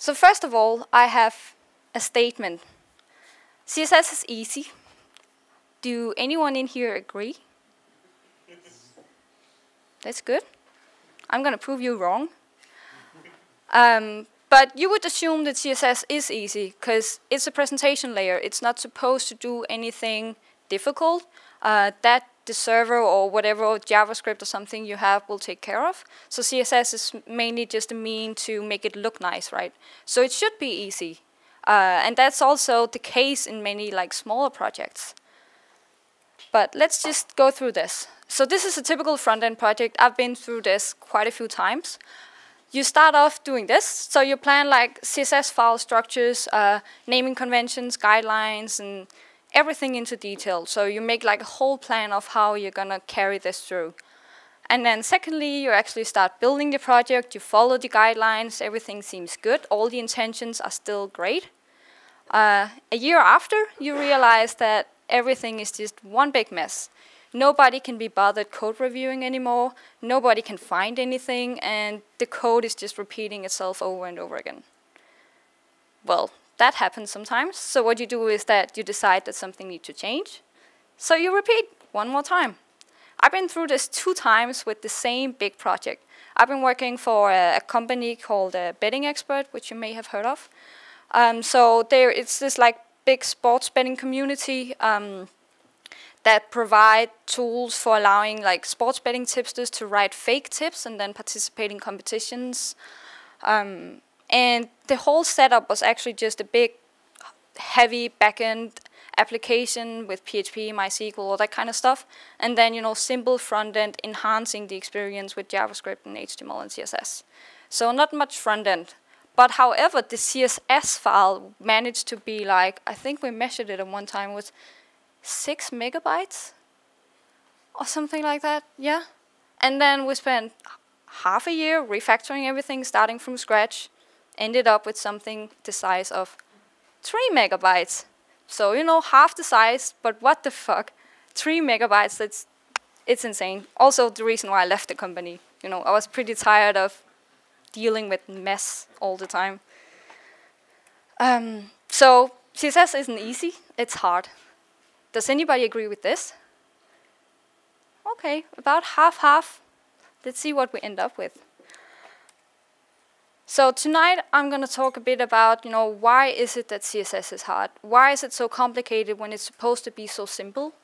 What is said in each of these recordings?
So first of all, I have a statement. CSS is easy. Do anyone in here agree? That's good. I'm going to prove you wrong. But you would assume that CSS is easy because it's a presentation layer. It's not supposed to do anything difficult that the server or whatever JavaScript or something you have will take care of. So CSS is mainly just a mean to make it look nice, right? So it should be easy. And that's also the case in many like smaller projects. But let's just go through this. So this is a typical front-end project. I've been through this quite a few times. You start off doing this. So you plan like CSS file structures, naming conventions, guidelines, and everything into detail. So you make like a whole plan of how you're going to carry this through. And then secondly, you actually start building the project. You follow the guidelines. Everything seems good. All the intentions are still great. A year after, you realize that everything is just one big mess. Nobody can be bothered code reviewing anymore. Nobody can find anything, and the code is just repeating itself over and over again. Well, that happens sometimes. So what you do is that you decide that something needs to change. So you repeat one more time. I've been through this 2 times with the same big project. I've been working for a company called Betting Expert, which you may have heard of. So it's this like big sports betting community that provide tools for allowing like sports betting tipsters to write fake tips and then participate in competitions. And the whole setup was actually just a big, heavy backend application with PHP, MySQL, all that kind of stuff. And then, simple front end enhancing the experience with JavaScript and HTML and CSS. So not much front end. But however, the CSS file managed to be like, I think we measured it at one time, was 6 megabytes or something like that, yeah. And then we spent half a year refactoring everything, starting from scratch, ended up with something the size of 3 megabytes. So, half the size, but what the fuck? 3 megabytes, it's insane. Also the reason why I left the company. I was pretty tired of dealing with mess all the time. So CSS isn't easy, it's hard. Does anybody agree with this? Okay, about half-half. Let's see what we end up with. So tonight I'm going to talk a bit about, why is it that CSS is hard? Why is it so complicated when it's supposed to be so simple?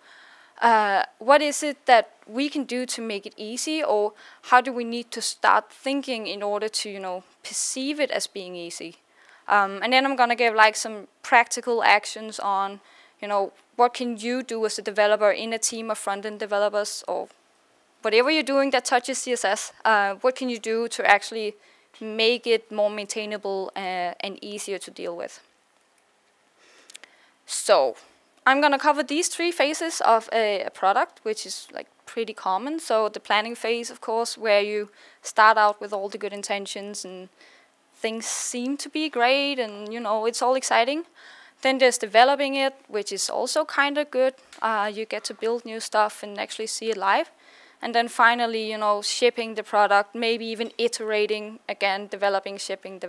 What is it that we can do to make it easy, or how do we need to start thinking in order to, perceive it as being easy? And then I'm going to give like some practical actions on, what can you do as a developer in a team of front-end developers, or whatever you're doing that touches CSS, what can you do to actually make it more maintainable and easier to deal with? So I'm going to cover these 3 phases of a product, which is like pretty common. So the planning phase, of course, where you start out with all the good intentions and things seem to be great and, it's all exciting. Then there's developing it, which is also kind of good. You get to build new stuff and actually see it live. And then finally, shipping the product, maybe even iterating, again, developing, shipping,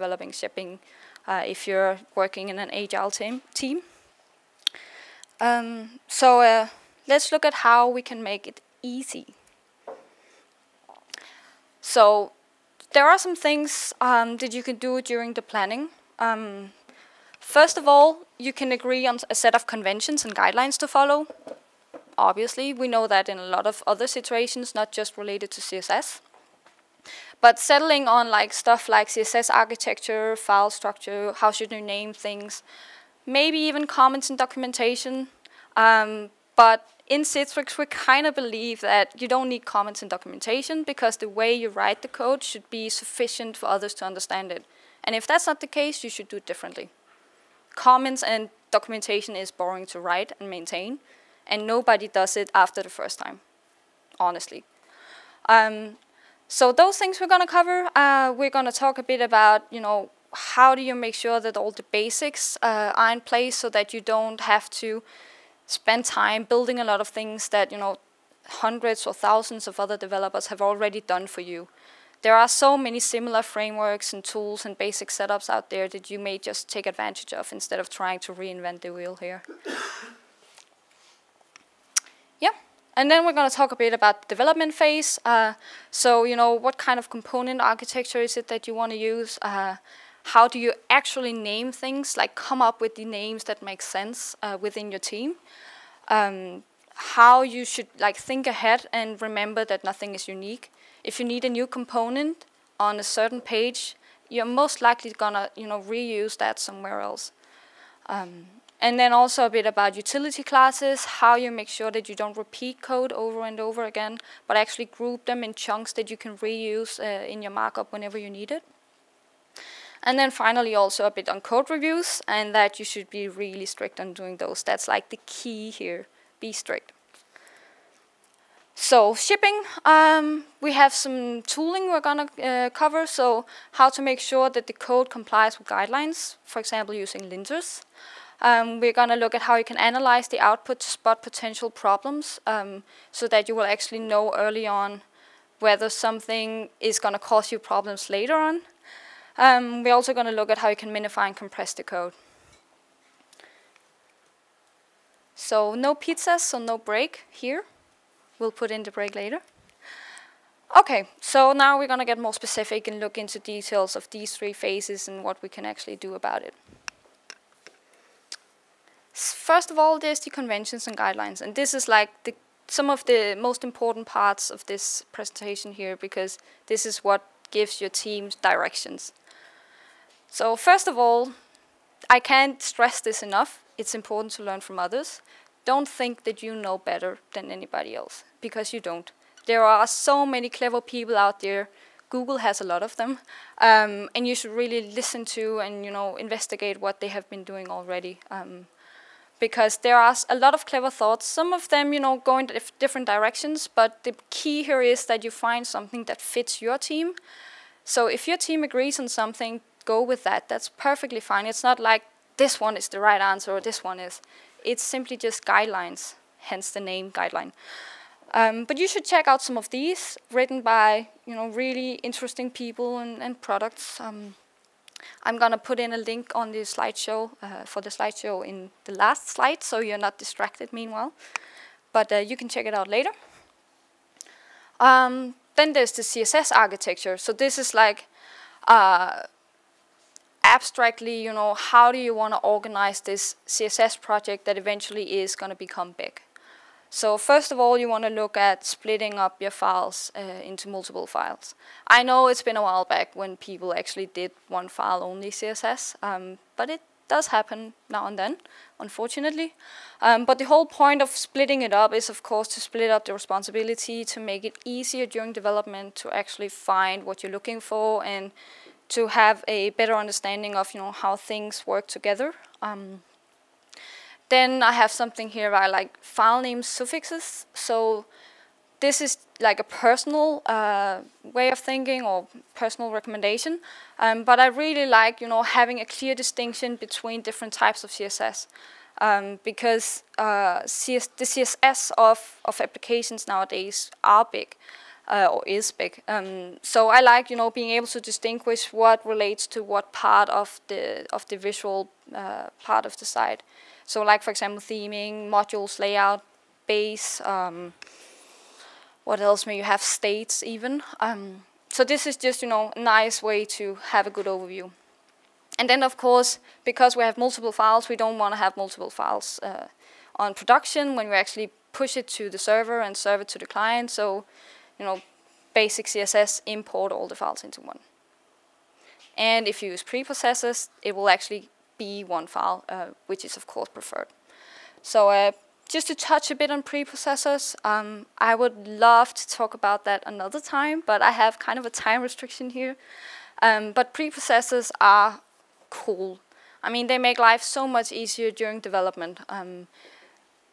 if you're working in an agile team. So let's look at how we can make it easy. So there are some things that you can do during the planning. First of all, you can agree on a set of conventions and guidelines to follow. Obviously, we know that in a lot of other situations, not just related to CSS. But settling on like stuff like CSS architecture, file structure, how should you name things, maybe even comments and documentation. But in Citrix, we kind of believe that you don't need comments and documentation because the way you write the code should be sufficient for others to understand it. And if that's not the case, you should do it differently. Comments and documentation is boring to write and maintain, and nobody does it after the first time, honestly. So those things we're going to cover. We're going to talk a bit about, how do you make sure that all the basics are in place so that you don't have to spend time building a lot of things that, hundreds or thousands of other developers have already done for you. there are so many similar frameworks and tools and basic setups out there that you may just take advantage of instead of trying to reinvent the wheel here. Yeah, and then we're going to talk a bit about the development phase. So, you know, what kind of component architecture is it that you want to use? How do you actually name things, like come up with the names that make sense within your team? How you should like think ahead and remember that nothing is unique. If you need a new component on a certain page, you're most likely gonna, you know, reuse that somewhere else. And then also a bit about utility classes, how you make sure that you don't repeat code over and over again, but actually group them in chunks that you can reuse in your markup whenever you need it. And then finally also a bit on code reviews, and that you should be really strict on doing those. That's like the key here, be strict. So shipping, we have some tooling we're gonna cover, so how to make sure that the code complies with guidelines, for example using linters. We're gonna look at how you can analyze the output to spot potential problems, so that you will actually know early on whether something is gonna cause you problems later on. We're also going to look at how you can minify and compress the code. So no pizzas, so no break here. We'll put in the break later. Okay, so now we're going to get more specific and look into details of these three phases and what we can actually do about it. First of all, there's the conventions and guidelines, and this is like some of the most important parts of this presentation here, because this is what gives your teams directions. So first of all, I can't stress this enough. It's important to learn from others. Don't think that you know better than anybody else, because you don't. There are so many clever people out there. Google has a lot of them, and you should really listen to and, you know, investigate what they have been doing already, because there are a lot of clever thoughts. Some of them, you know, go in different directions, but the key here is that you find something that fits your team. So if your team agrees on something, go with that. That's perfectly fine. It's not like this one is the right answer or this one is. It's simply just guidelines, hence the name guideline. But you should check out some of these, written by, you know, really interesting people and products. I'm gonna put in a link on the slideshow for the slideshow in the last slide, so you're not distracted meanwhile. But you can check it out later. Then there's the CSS architecture. So this is like abstractly, you know, how do you want to organize this CSS project that eventually is going to become big? So first of all, you want to look at splitting up your files into multiple files. I know it's been a while back when people actually did one file only CSS, but it does happen now and then, unfortunately. But the whole point of splitting it up is, of course, to split up the responsibility, to make it easier during development to actually find what you're looking for and to have a better understanding of, you know, how things work together. Then I have something here where I like file name suffixes. So this is like a personal way of thinking or personal recommendation. But I really like, you know, having a clear distinction between different types of CSS. Because the CSS of applications nowadays are big. Or is big. So I like, you know, being able to distinguish what relates to what part of the visual part of the site. So like, for example, theming, modules, layout, base, what else may you have, states even. So this is just, you know, a nice way to have a good overview. And then, of course, because we have multiple files, we don't want to have multiple files on production when we actually push it to the server and serve it to the client. So, you know, basic CSS, import all the files into one. And if you use preprocessors, it will actually be one file, which is of course preferred. So just to touch a bit on preprocessors, I would love to talk about that another time, but I have kind of a time restriction here. But preprocessors are cool. I mean, they make life so much easier during development.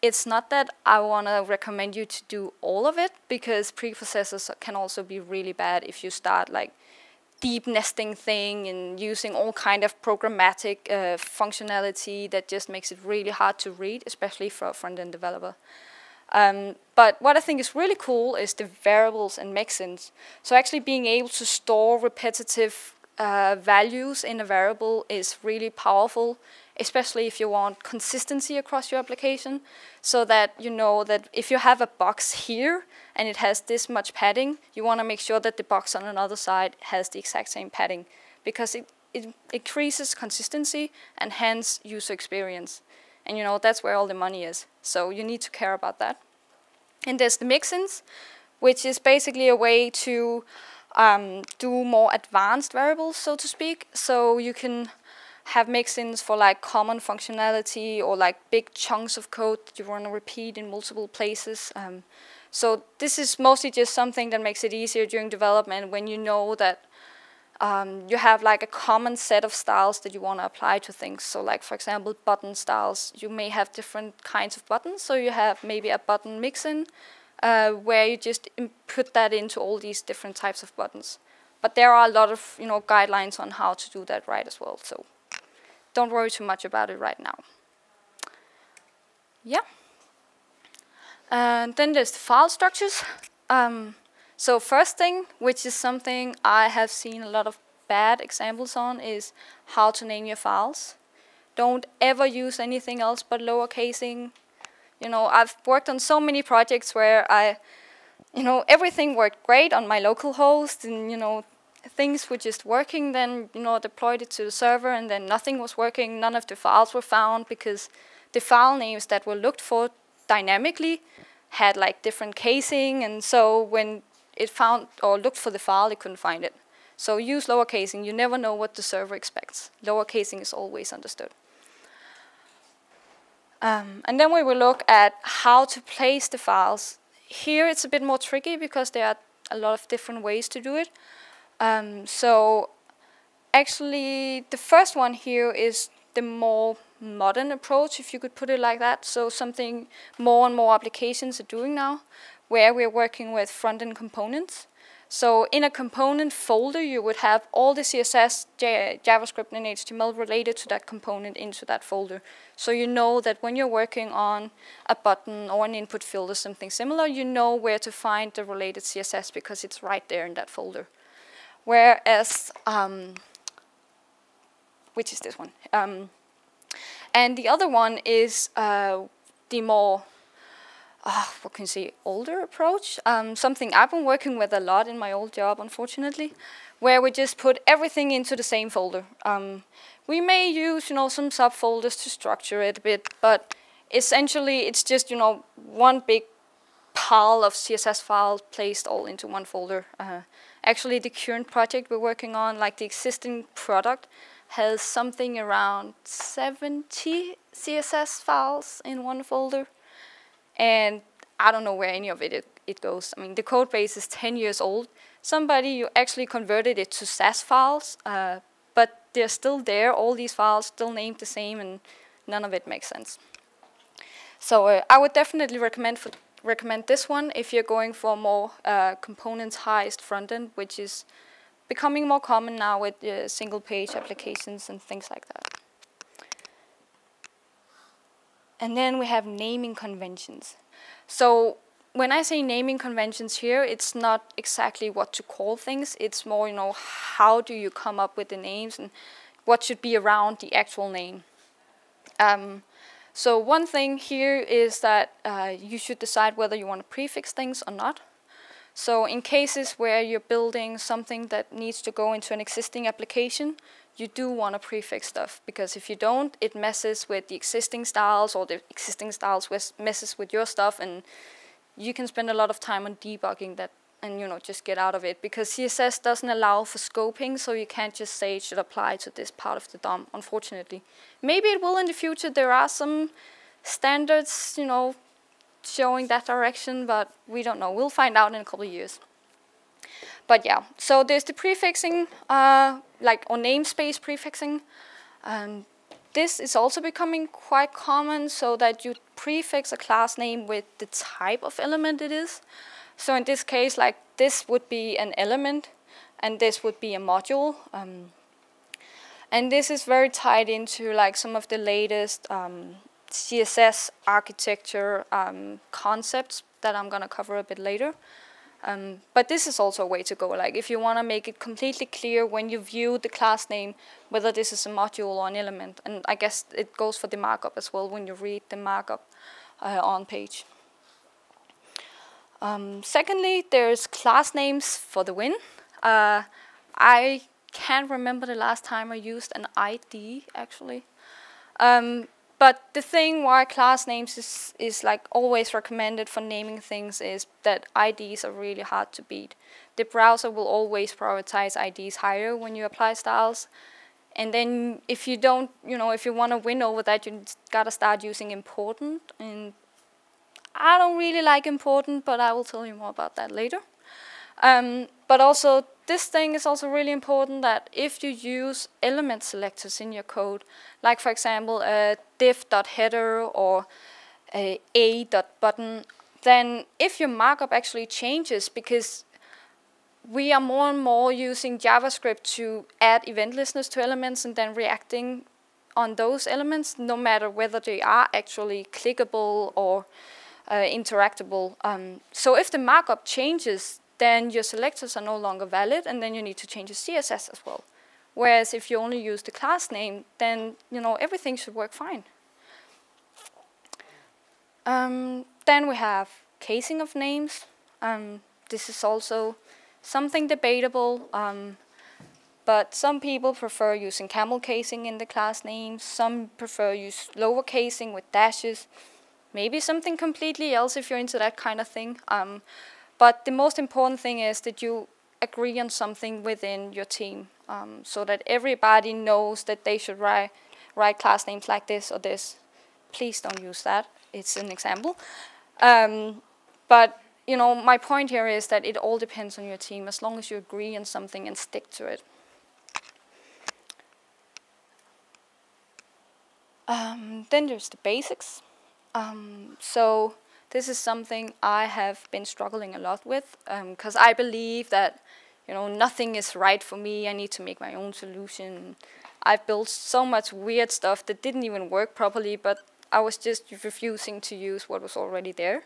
It's not that I want to recommend you to do all of it, because preprocessors can also be really bad if you start like deep nesting thing and using all kind of programmatic functionality that just makes it really hard to read, especially for a front-end developer. But what I think is really cool is the variables and mixins. So actually being able to store repetitive values in a variable is really powerful, especially if you want consistency across your application, so that you know that if you have a box here and it has this much padding, you want to make sure that the box on another side has the exact same padding, because it increases consistency and hence user experience. And you know, that's where all the money is. So you need to care about that. And there's the mixins, which is basically a way to do more advanced variables, so to speak. So you can have mixins for like common functionality or like big chunks of code that you want to repeat in multiple places. So this is mostly just something that makes it easier during development when you know that you have like a common set of styles that you want to apply to things. So like, for example, button styles. You may have different kinds of buttons. So you have maybe a button mixin where you just put that into all these different types of buttons. But there are a lot of guidelines on how to do that right as well. So don't worry too much about it right now. Yeah. And then there's the file structures. So first thing, which is something I have seen a lot of bad examples on, is how to name your files. Don't ever use anything else but lowercasing. I've worked on so many projects where everything worked great on my local host, and things were just working. Then deployed it to the server, and then nothing was working. None of the files were found because the file names that were looked for dynamically had like different casing, and so when it found or looked for the file, it couldn't find it. So use lowercasing. You never know what the server expects. Lowercasing is always understood. And then we will look at how to place the files. Here it's a bit more tricky because there are a lot of different ways to do it. So actually the first one here is the more modern approach, if you could put it like that. So something more and more applications are doing now, where we're working with front-end components. So in a component folder, you would have all the CSS, JavaScript, and HTML related to that component into that folder. So you know that when you're working on a button or an input field or something similar, you know where to find the related CSS because it's right there in that folder. Whereas, which is this one. And the other one is the more what can you say, older approach, something I've been working with a lot in my old job, unfortunately, where we just put everything into the same folder. We may use, some subfolders to structure it a bit, but essentially it's just, one big pile of CSS files placed all into one folder. Actually, the current project we're working on, like the existing product, has something around 70 CSS files in one folder. And I don't know where any of it goes. I mean, the code base is 10 years old. Somebody actually converted it to SAS files, but they're still there, all these files still named the same, and none of it makes sense. So I would definitely recommend this one if you're going for more componentized front-end, which is becoming more common now with single-page applications and things like that. And then we have naming conventions. So when I say naming conventions here, it's not exactly what to call things. It's more, how do you come up with the names and what should be around the actual name. So one thing here is that you should decide whether you want to prefix things or not. So in cases where you're building something that needs to go into an existing application, you do want to prefix stuff, because if you don't, it messes with the existing styles, or the existing styles messes with your stuff, and you can spend a lot of time on debugging that and just get out of it, because CSS doesn't allow for scoping, so you can't just say it should apply to this part of the DOM, unfortunately. Maybe it will in the future. There are some standards, showing that direction, but we don't know. We'll find out in a couple of years. But yeah, so there's the prefixing, or namespace prefixing. This is also becoming quite common, so that you prefix a class name with the type of element it is. So in this case, like this would be an element, and this would be a module. And this is very tied into like some of the latest CSS architecture concepts that I'm going to cover a bit later. But this is also a way to go. Like if you want to make it completely clear when you view the class name, whether this is a module or an element. And I guess it goes for the markup as well when you read the markup on page. Secondly, there's class names for the win. I can't remember the last time I used an ID actually. But the thing why class names is like always recommended for naming things is that IDs are really hard to beat. The browser will always prioritize IDs higher when you apply styles. And then if you don't, if you want to win over that, you gotta start using important. And I don't really like important, but I will tell you more about that later. But also, this thing is also really important that if you use element selectors in your code, like for example a div.header or a.button, then if your markup actually changes, because we are more and more using JavaScript to add event listeners to elements and then reacting on those elements, no matter whether they are actually clickable or interactable. So if the markup changes, then your selectors are no longer valid, and then you need to change your CSS as well. Whereas if you only use the class name, then everything should work fine. Then we have casing of names. This is also something debatable, but some people prefer using camel casing in the class names. Some prefer use lower casing with dashes. Maybe something completely else if you're into that kind of thing. But the most important thing is that you agree on something within your team, so that everybody knows that they should write class names like this or this. Please don't use that. It's an example. But my point here is that it all depends on your team, as long as you agree on something and stick to it. Then there's the basics. So this is something I have been struggling a lot with, because I believe that nothing is right for me. I need to make my own solution. I've built so much weird stuff that didn't even work properly, but I was just refusing to use what was already there.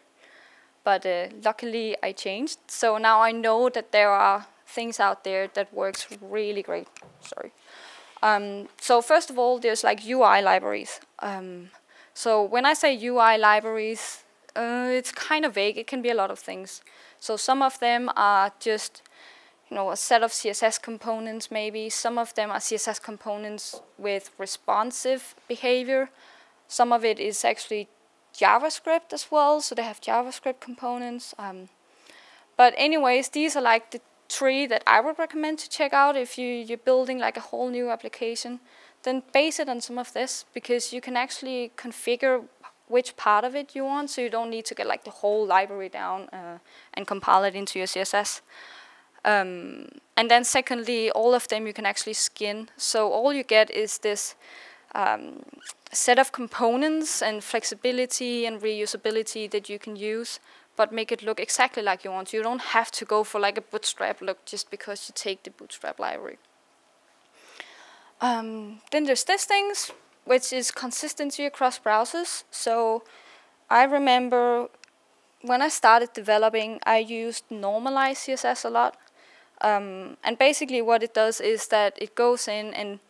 But luckily I changed, so now I know that there are things out there that works really great. Sorry. So first of all, there's like UI libraries. So when I say UI libraries, it's kind of vague. It can be a lot of things. So some of them are just a set of CSS components maybe. Some of them are CSS components with responsive behavior. Some of it is actually JavaScript as well, so they have JavaScript components. But anyways, these are like the 3 that I would recommend to check out if you're building like a whole new application. Then base it on some of this, because you can actually configure which part of it you want, so you don't need to get like the whole library down and compile it into your CSS. And then secondly, all of them you can actually skin. So all you get is this set of components and flexibility and reusability that you can use, but make it look exactly like you want. You don't have to go for like a bootstrap look just because you take the bootstrap library. Then there's these things, which is consistency across browsers. So I remember when I started developing, I used normalized CSS a lot. And basically what it does is that it goes in and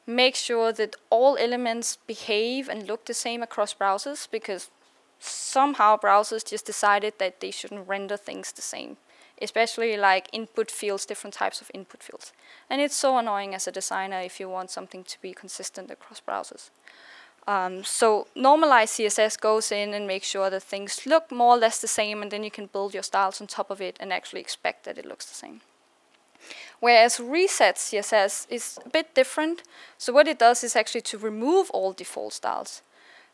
makes sure that all elements behave and look the same across browsers, because somehow browsers just decided that they shouldn't render things the same, especially like input fields, different types of input fields. And it's so annoying as a designer if you want something to be consistent across browsers. So normalized CSS goes in and makes sure that things look more or less the same, and then you can build your styles on top of it and actually expect that it looks the same. Whereas reset CSS is a bit different. So what it does is actually to remove all default styles.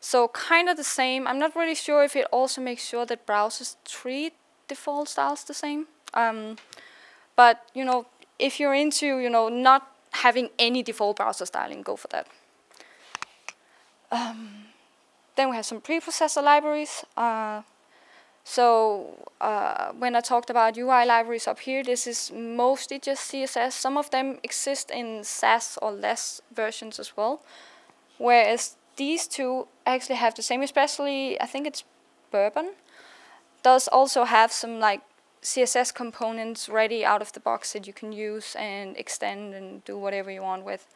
So kind of the same. I'm not really sure if it also makes sure that browsers treat default styles the same. But if you're into not having any default browser styling, go for that. Then we have some preprocessor libraries. So when I talked about UI libraries up here, this is mostly just CSS. Some of them exist in Sass or less versions as well. Whereas these two actually have the same, especially I think it's Bourbon, does also have some like CSS components ready out of the box that you can use and extend and do whatever you want with.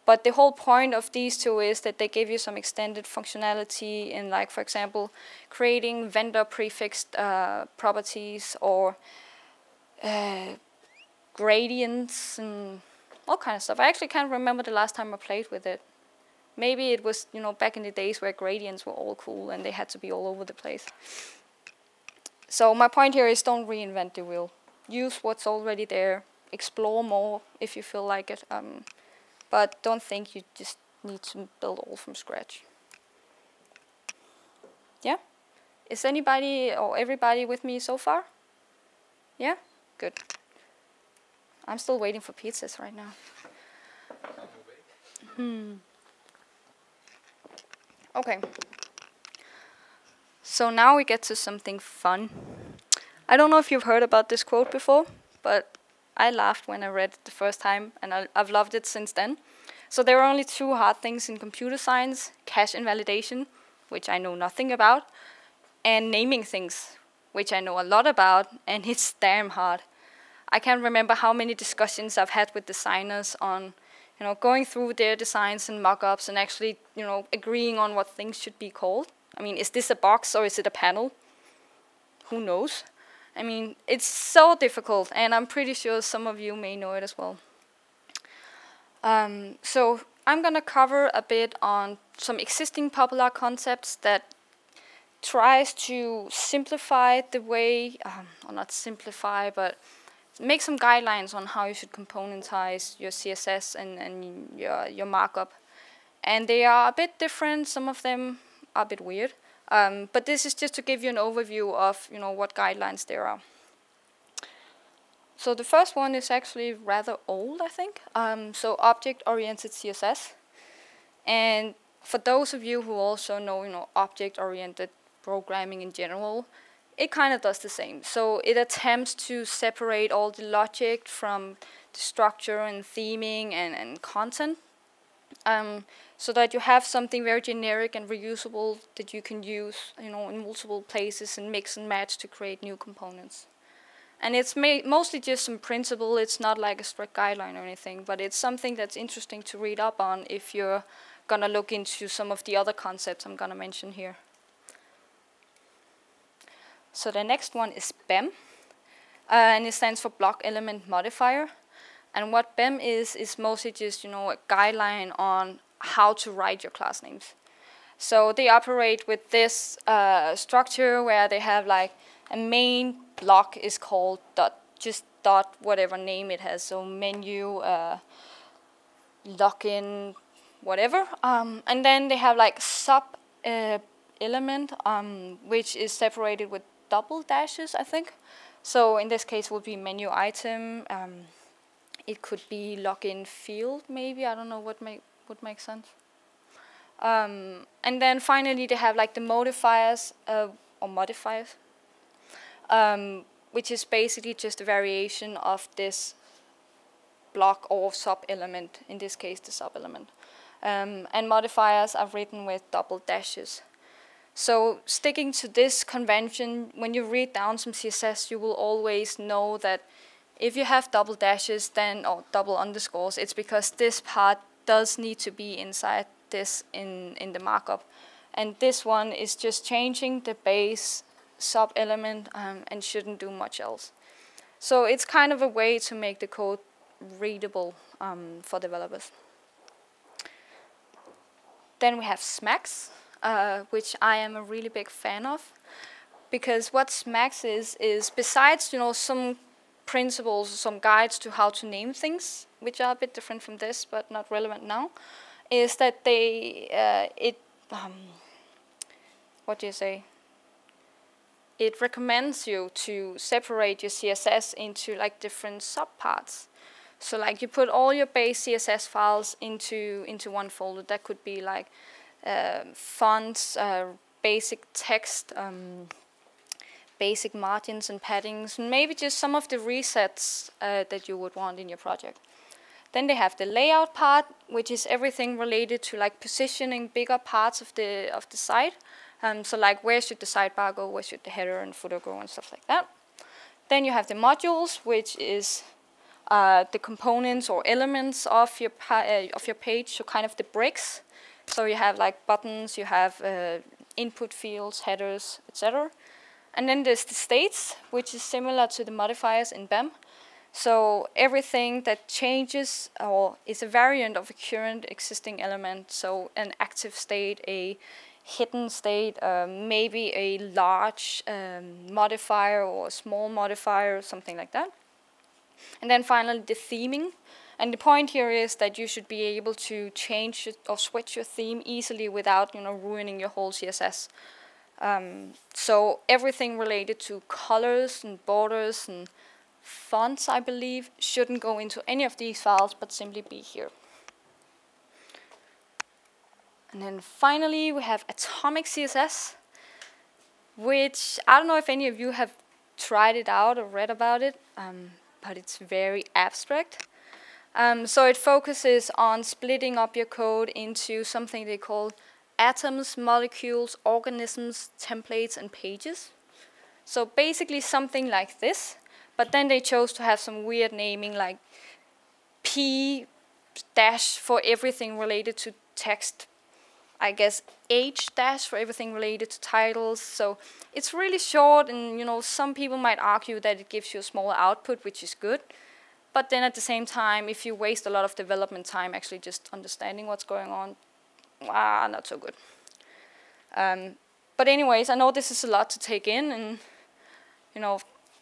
But the whole point of these two is that they give you some extended functionality in, like, for example, creating vendor prefixed properties or gradients and all kind of stuff. I actually can't remember the last time I played with it. Maybe it was, you know, back in the days where gradients were all cool and they had to be all over the place. So my point here is don't reinvent the wheel. Use what's already there. Explore more if you feel like it. But don't think you just need to build all from scratch. Yeah? Is anybody or everybody with me so far? Yeah? Good. I'm still waiting for pizzas right now. Okay. So now we get to something fun. I don't know if you've heard about this quote before, but I laughed when I read it the first time, and I've loved it since then. So there are only two hard things in computer science: cache invalidation, which I know nothing about, and naming things, which I know a lot about, and it's damn hard. I can't remember how many discussions I've had with designers on, you know, going through their designs and mock-ups and actually, you know, agreeing on what things should be called. I mean, is this a box or is it a panel? Who knows? I mean, it's so difficult, and I'm pretty sure some of you may know it as well. So I'm going to cover a bit on some existing popular concepts that tries to simplify the way, or not simplify, but make some guidelines on how you should componentize your CSS and your markup. And they are a bit different. Some of them are a bit weird. But this is just to give you an overview of, you know, what guidelines there are. So the first one is actually rather old, I think. So object-oriented CSS. And for those of you who also know, you know, object-oriented programming in general, it kind of does the same. So it attempts to separate all the logic from the structure and theming and content. So that you have something very generic and reusable that you can use, you know, in multiple places and mix and match to create new components. And it's mostly just some principle. It's not like a strict guideline or anything, but it's something that's interesting to read up on if you're gonna look into some of the other concepts I'm gonna mention here. So the next one is BEM, and it stands for Block Element Modifier. And what BEM is mostly just, you know, a guideline on how to write your class names. So they operate with this structure where they have like a main block is called dot whatever name it has. So menu, login, whatever. And then they have like sub element, which is separated with double dashes, I think. So in this case, it would be menu item. It could be login field, maybe. I don't know what would make sense. And then finally, they have like the modifiers, which is basically just a variation of this block or sub-element, in this case, the sub-element. And modifiers are written with double dashes. So sticking to this convention, when you read down some CSS, you will always know that if you have double dashes then or double underscores, it's because this part does need to be inside this in the markup. And this one is just changing the base sub-element and shouldn't do much else. So it's kind of a way to make the code readable for developers. Then we have SMACs, which I am a really big fan of, because what SMACs is besides, you know, some principles, some guides to how to name things, which are a bit different from this but not relevant now, is that they it recommends you to separate your CSS into like different subparts. So like you put all your base CSS files into one folder. That could be like fonts, basic text, basic margins and paddings, and maybe just some of the resets that you would want in your project. Then they have the layout part, which is everything related to like positioning bigger parts of the site. So like where should the sidebar go, where should the header and footer go, and stuff like that. Then you have the modules, which is the components or elements of your page, so kind of the bricks. So you have like buttons, you have input fields, headers, etc. And then there's the states, which is similar to the modifiers in BEM. So everything that changes or is a variant of a current existing element, so an active state, a hidden state, maybe a large modifier or a small modifier, something like that. And then finally the theming. And the point here is that you should be able to change or switch your theme easily without ruining your whole CSS. So everything related to colors and borders and fonts, I believe, shouldn't go into any of these files, but simply be here. And then finally, we have atomic CSS, which I don't know if any of you have tried it out or read about it, but it's very abstract. So it focuses on splitting up your code into something they call atoms, molecules, organisms, templates, and pages. So basically something like this. But then they chose to have some weird naming like P dash for everything related to text. I guess H dash for everything related to titles. So it's really short, and some people might argue that it gives you a smaller output, which is good. But then at the same time, if you waste a lot of development time actually just understanding what's going on, not so good. But anyways, I know this is a lot to take in, and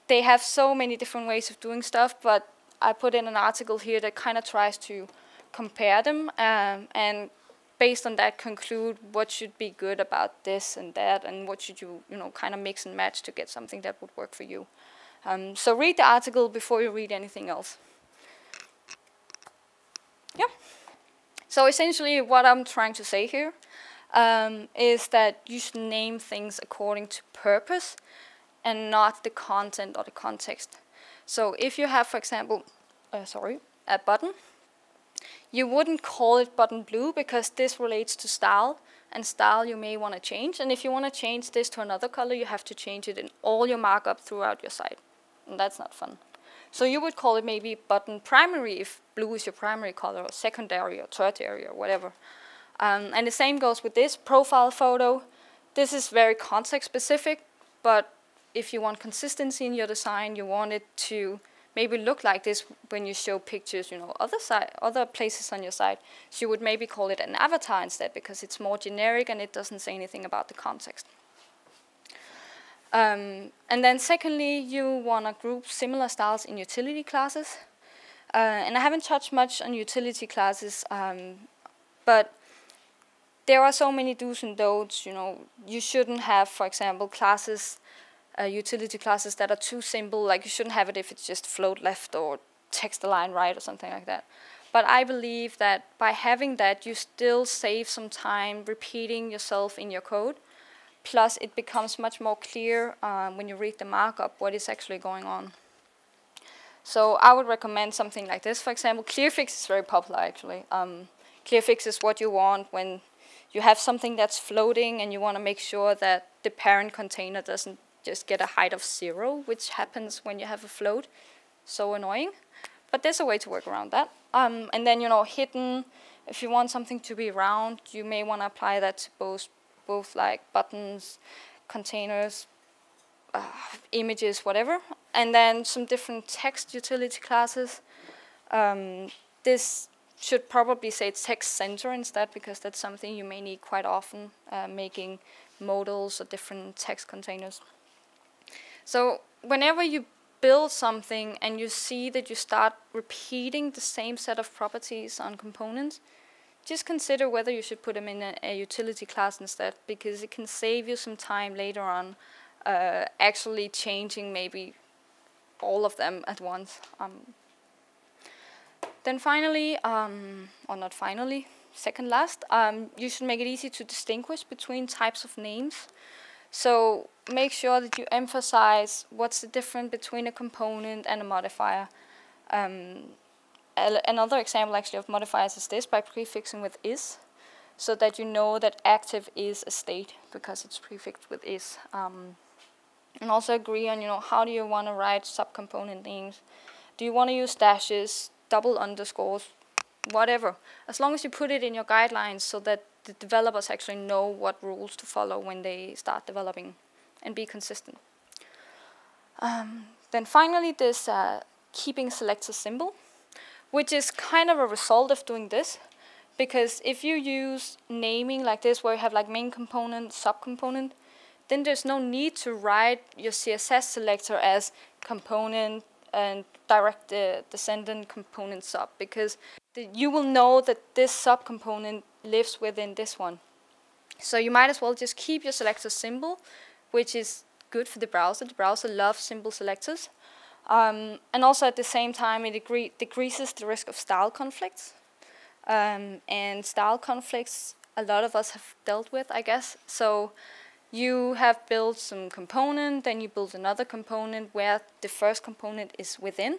they have so many different ways of doing stuff, but I put in an article here that kind of tries to compare them and based on that conclude what should be good about this and that, and what should you kind of mix and match to get something that would work for you. So read the article before you read anything else. Yeah. So essentially what I'm trying to say here is that you should name things according to purpose and not the content or the context. So if you have, for example, a button, you wouldn't call it button blue because this relates to style, and style you may want to change. And if you want to change this to another color, you have to change it in all your markup throughout your site. And that's not fun. So you would call it maybe button primary if blue is your primary color, or secondary or tertiary or whatever. And the same goes with this profile photo. This is very context specific, but if you want consistency in your design, you want it to maybe look like this when you show pictures, other places on your site. So you would maybe call it an avatar instead, because it's more generic and it doesn't say anything about the context. And then secondly, you want to group similar styles in utility classes. And I haven't touched much on utility classes, but there are so many do's and don'ts. You shouldn't have, for example, classes, utility classes that are too simple. Like you shouldn't have it if it's just float left or text align right or something like that. But I believe that by having that, you still save some time repeating yourself in your code. Plus, it becomes much more clear when you read the markup what is actually going on. So I would recommend something like this. For example, clearfix is very popular actually. Clearfix is what you want when you have something that's floating and you want to make sure that the parent container doesn't just get a height of 0, which happens when you have a float. So annoying. But there's a way to work around that. And then, hidden, if you want something to be round, you may want to apply that to both like buttons, containers, images, whatever. And then some different text utility classes. This should probably say text center instead, because that's something you may need quite often, making modals or different text containers. So whenever you build something and you see that you start repeating the same set of properties on components, just consider whether you should put them in a utility class instead, because it can save you some time later on actually changing maybe all of them at once. Then finally, or not finally, second last, you should make it easy to distinguish between types of names. So make sure that you emphasize what's the difference between a component and a modifier. another example actually of modifiers is this, by prefixing with is, so that you know that active is a state because it's prefixed with is. And also agree on, how do you want to write subcomponent names? Do you want to use dashes, double underscores, whatever? As long as you put it in your guidelines so that the developers actually know what rules to follow when they start developing, and be consistent. Then finally, this keeping selectors simple, which is kind of a result of doing this. Because if you use naming like this, where you have like main component, subcomponent, then there's no need to write your CSS selector as component and direct descendant component sub, because you will know that this subcomponent lives within this one. So you might as well just keep your selector simple, which is good for the browser. The browser loves simple selectors. And also at the same time, it decreases the risk of style conflicts. And style conflicts, a lot of us have dealt with, I guess. So you have built some component, then you build another component where the first component is within.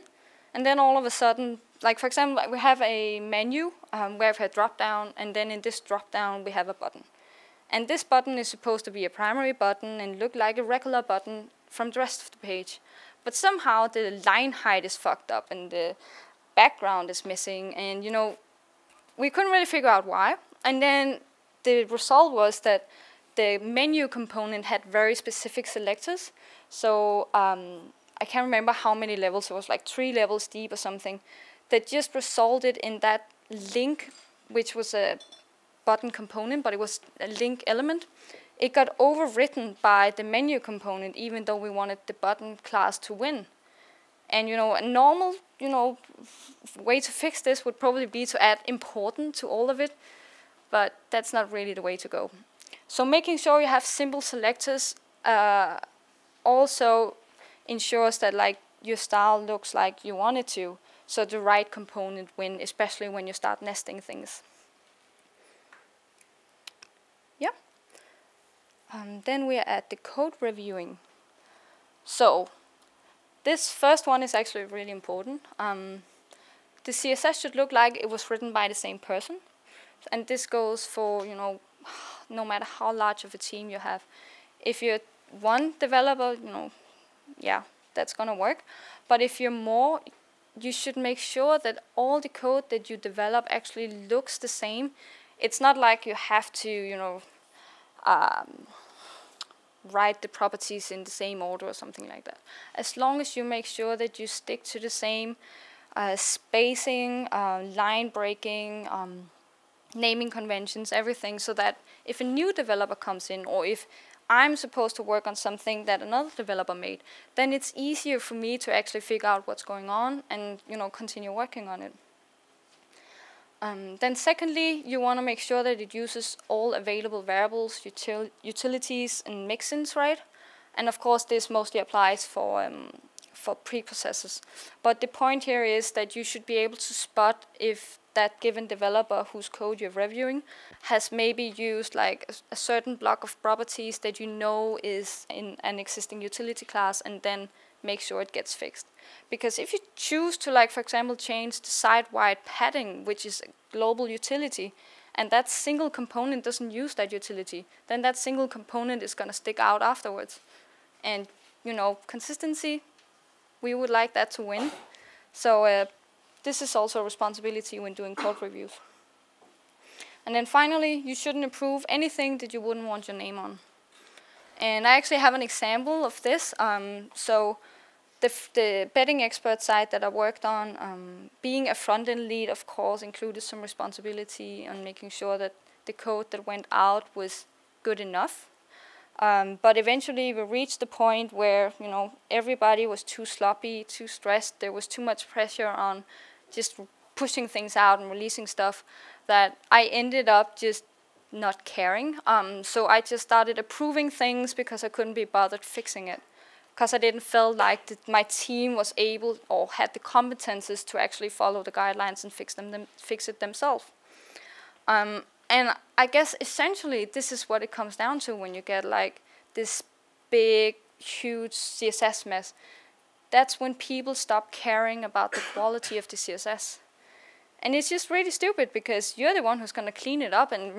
And then all of a sudden, like for example, we have a menu where we have drop down, and then in this drop down we have a button. And this button is supposed to be a primary button and look like a regular button from the rest of the page. But somehow the line height is fucked up and the background is missing, and we couldn't really figure out why. And then the result was that the menu component had very specific selectors. So I can't remember how many levels, it was like 3 levels deep or something, that just resulted in that link, which was a button component, but it was a link element. It got overwritten by the menu component, even though we wanted the button class to win. And a normal, way to fix this would probably be to add important to all of it, but that's not really the way to go. So making sure you have simple selectors also ensures that like your style looks like you want it to, so the right component win, especially when you start nesting things. Yeah. Then we are at the code reviewing. So this first one is actually really important. The CSS should look like it was written by the same person. And this goes for, no matter how large of a team you have. If you're one developer, yeah, that's gonna work. But if you're more, you should make sure that all the code that you develop actually looks the same. It's not like you have to, write the properties in the same order or something like that. As long as you make sure that you stick to the same spacing, line breaking, naming conventions, everything, so that if a new developer comes in, or if I'm supposed to work on something that another developer made, then it's easier for me to actually figure out what's going on and continue working on it. Then secondly, you want to make sure that it uses all available variables, utilities, and mixins, right? And of course, this mostly applies for preprocessors. But the point here is that you should be able to spot if that given developer whose code you're reviewing has maybe used like a certain block of properties that is in an existing utility class, and then make sure it gets fixed. Because if you choose to, like, for example, change the site-wide padding, which is a global utility, and that single component doesn't use that utility, then that single component is going to stick out afterwards. And, consistency, we would like that to win. So this is also a responsibility when doing code reviews. And then finally, you shouldn't approve anything that you wouldn't want your name on. And I actually have an example of this. So the betting expert site that I worked on, being a front-end lead, of course, included some responsibility on making sure that the code that went out was good enough. But eventually we reached the point where, everybody was too sloppy, too stressed. There was too much pressure on just pushing things out and releasing stuff, that I ended up just not caring. So I just started approving things because I couldn't be bothered fixing it, because I didn't feel like that my team was able or had the competences to actually follow the guidelines and fix it themselves. And I guess essentially this is what it comes down to when you get like this big, huge CSS mess. That's when people stop caring about the quality of the CSS. And it's just really stupid because you're the one who's going to clean it up and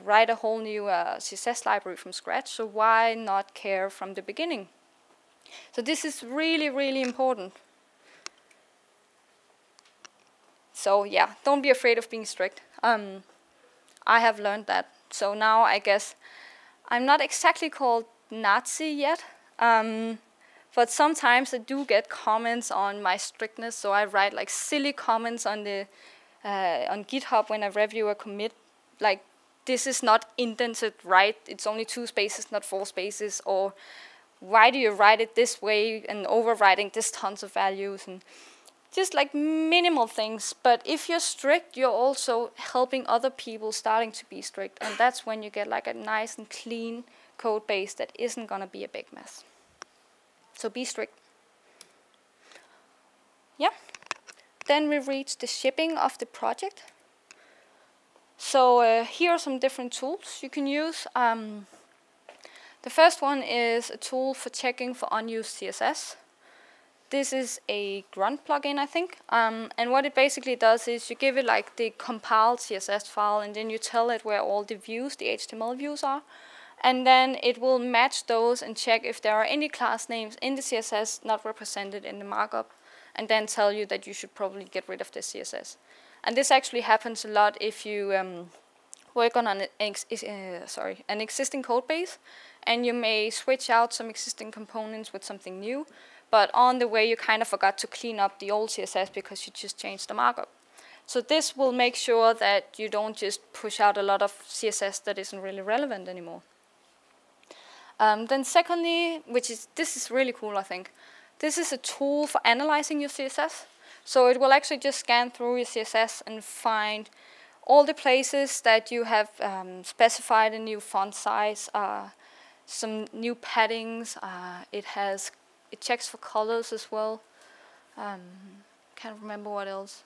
write a whole new CSS library from scratch. So why not care from the beginning? So this is really, really important. So yeah, don't be afraid of being strict. I have learned that. So now I guess I'm not exactly called Nazi yet. But sometimes I do get comments on my strictness, so I write like silly comments on the on GitHub when I review a commit, like this is not indented right, it's only 2 spaces, not 4 spaces, or why do you write it this way and overwriting this tons of values, and just like minimal things. But if you're strict, you're also helping other people starting to be strict, and that's when you get like a nice and clean code base that isn't gonna be a big mess. So be strict. Yeah. Then we reach the shipping of the project. So here are some different tools you can use. The first one is a tool for checking for unused CSS. This is a grunt plugin, I think. And what it basically does is you give it like the compiled CSS file, and then you tell it where all the views, the HTML views are. And then it will match those and check if there are any class names in the CSS not represented in the markup, and then tell you that you should probably get rid of the CSS. And this actually happens a lot if you work on an existing code base, and you may switch out some existing components with something new, but on the way you kind of forgot to clean up the old CSS because you just changed the markup. So this will make sure that you don't just push out a lot of CSS that isn't really relevant anymore. Then secondly, this is really cool, I think. This is a tool for analyzing your CSS. So it will actually just scan through your CSS and find all the places that you have specified a new font size, some new paddings. It checks for colors as well. Can't remember what else.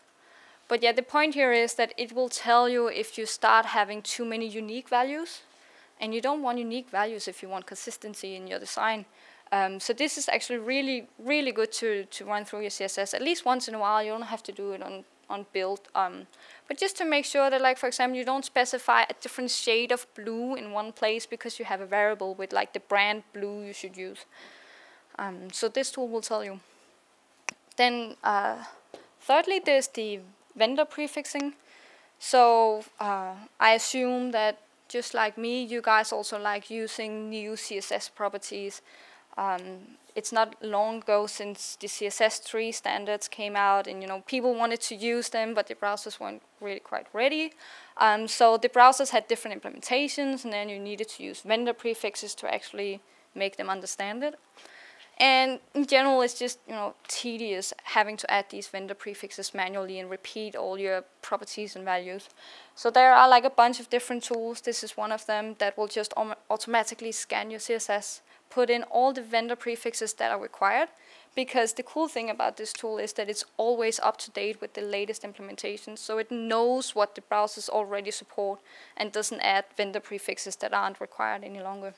But yeah, the point here is that it will tell you if you start having too many unique values. And you don't want unique values if you want consistency in your design. So this is actually really, really good to run through your CSS at least once in a while. You don't have to do it on build. But just to make sure that, like, for example, you don't specify a different shade of blue in one place because you have a variable with like the brand blue you should use. So this tool will tell you. Then thirdly, there's the vendor prefixing. So I assume that just like me, you guys also like using new CSS properties. It's not long ago since the CSS3 standards came out, and people wanted to use them, but the browsers weren't really quite ready. So the browsers had different implementations, and then you needed to use vendor prefixes to actually make them understand it. And in general, it's just tedious having to add these vendor prefixes manually and repeat all your properties and values. So there are like a bunch of different tools. This is one of them that will just automatically scan your CSS, put in all the vendor prefixes that are required. Because the cool thing about this tool is that it's always up to date with the latest implementations. So it knows what the browsers already support and doesn't add vendor prefixes that aren't required any longer.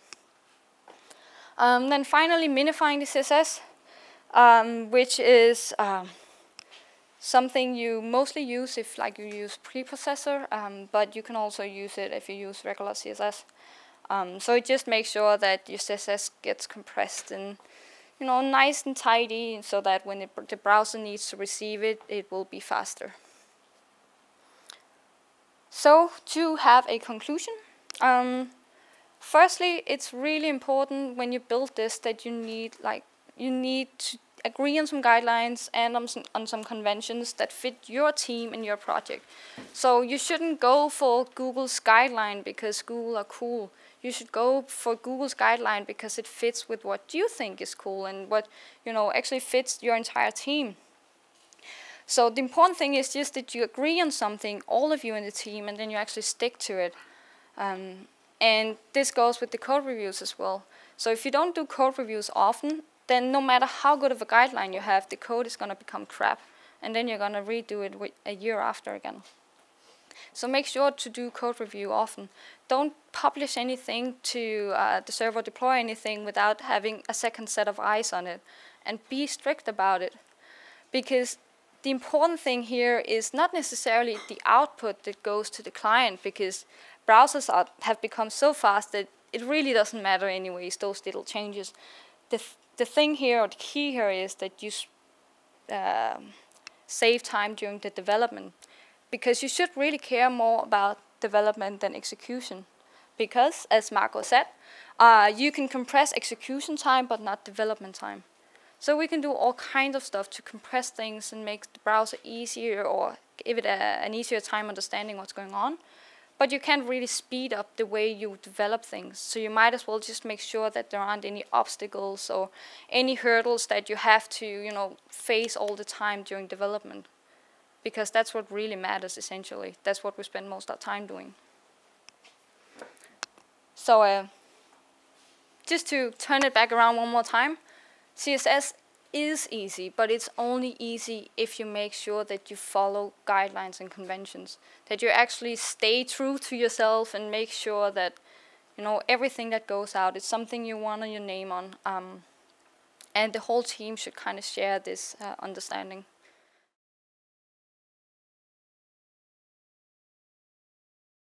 Then finally, minifying the CSS, which is something you mostly use if you use preprocessor, but you can also use it if you use regular CSS. So it just makes sure that your CSS gets compressed and nice and tidy, so that when the browser needs to receive it, it will be faster. So to have a conclusion. Firstly, it's really important when you build this that you need to agree on some guidelines and on some conventions that fit your team and your project. So you shouldn't go for Google's guideline because Google are cool. You should go for Google's guideline because it fits with what you think is cool and what actually fits your entire team. So the important thing is just that you agree on something, all of you in the team, and then you actually stick to it. And this goes with the code reviews as well. So if you don't do code reviews often, then no matter how good of a guideline you have, the code is going to become crap. And then you're going to redo it a year after again. So make sure to do code review often. Don't publish anything to the server, deploy anything without having a second set of eyes on it. And be strict about it. Because the important thing here is not necessarily the output that goes to the client, because browsers have become so fast that it really doesn't matter anyways, those little changes. The thing here, or the key here, is that you save time during the development, because you should really care more about development than execution, because, as Marco said, you can compress execution time but not development time. So we can do all kinds of stuff to compress things and make the browser easier, or give it an easier time understanding what's going on. But you can't really speed up the way you develop things. So you might as well just make sure that there aren't any obstacles or any hurdles that you have to, face all the time during development. Because that's what really matters, essentially. That's what we spend most of our time doing. So just to turn it back around one more time, CSS is easy, but it's only easy if you make sure that you follow guidelines and conventions, that you actually stay true to yourself and make sure that everything that goes out is something you want your name on, and the whole team should kind of share this understanding.